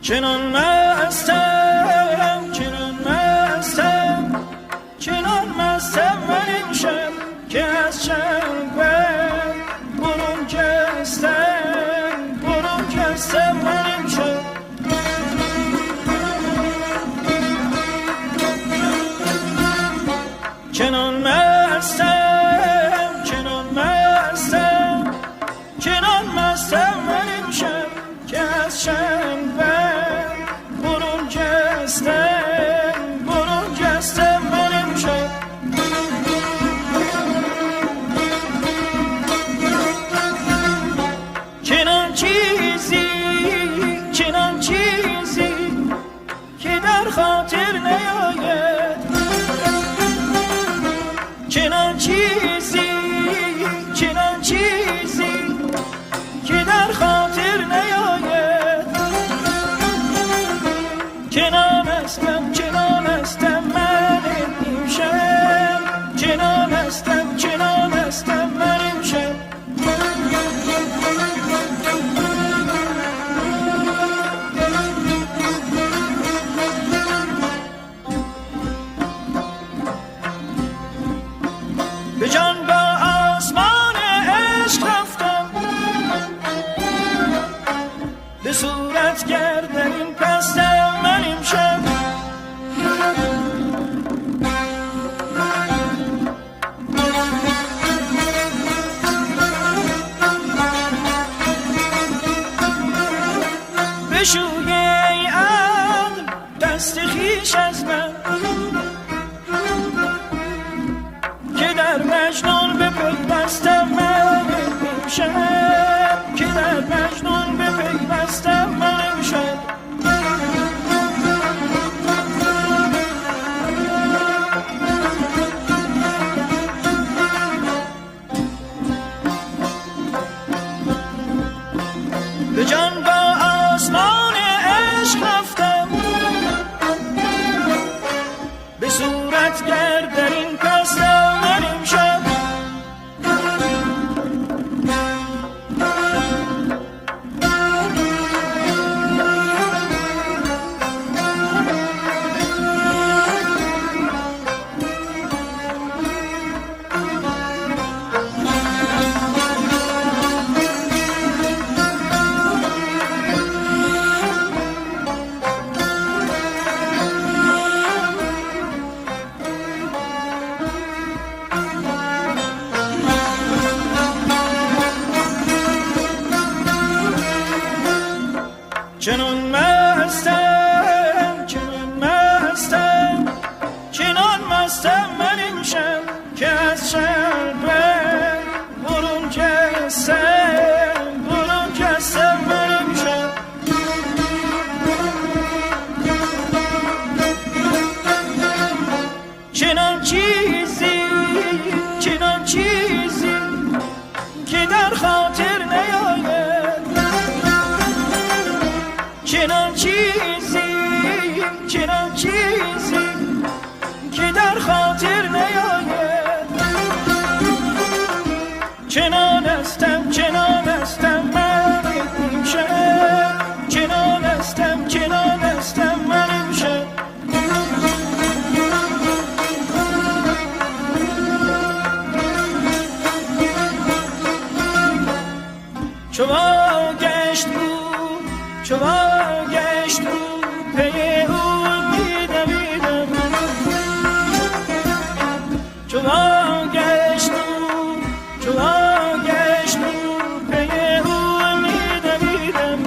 چنان مستم چنان مستم چنان مستم من امشب که از شب برون جستم من امشب چنان مستم چنان مستم چنان مستم من امشب که از شب برون جستم من امشب چنان چیزی که در خاطر نیاید چنان چیزی که در خاطر نیاید چنان استم من امشب چنان استم من امشب به جان با آسمان عشق رفتم به صورت گردن این پستم من امشب بشوی ای عقل دست خویش از من که در مجنون بپیوستم من امشب که در مجنون بپیوستم من امشب به جان با آسمان عشق رفتم به صورت گرد در این پستم من امشب چنان مستم چنان مستم من امشب که از شب برون جستم من امشب چنان چیزی که در خاطر نیاید چنان چیزی که در خاطر نیاید چنان استم من امشب چنان استم من امشب چو واگشت بود پی او میدویدم چو واگشت بود پی او میدویدم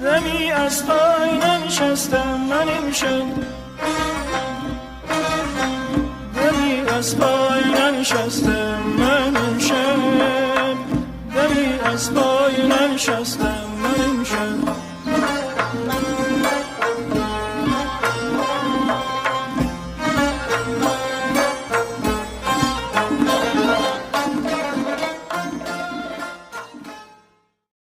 دمی از پای ننشستم من امشب دمی از پای ننشستم من امشب دمی از پای ننشستم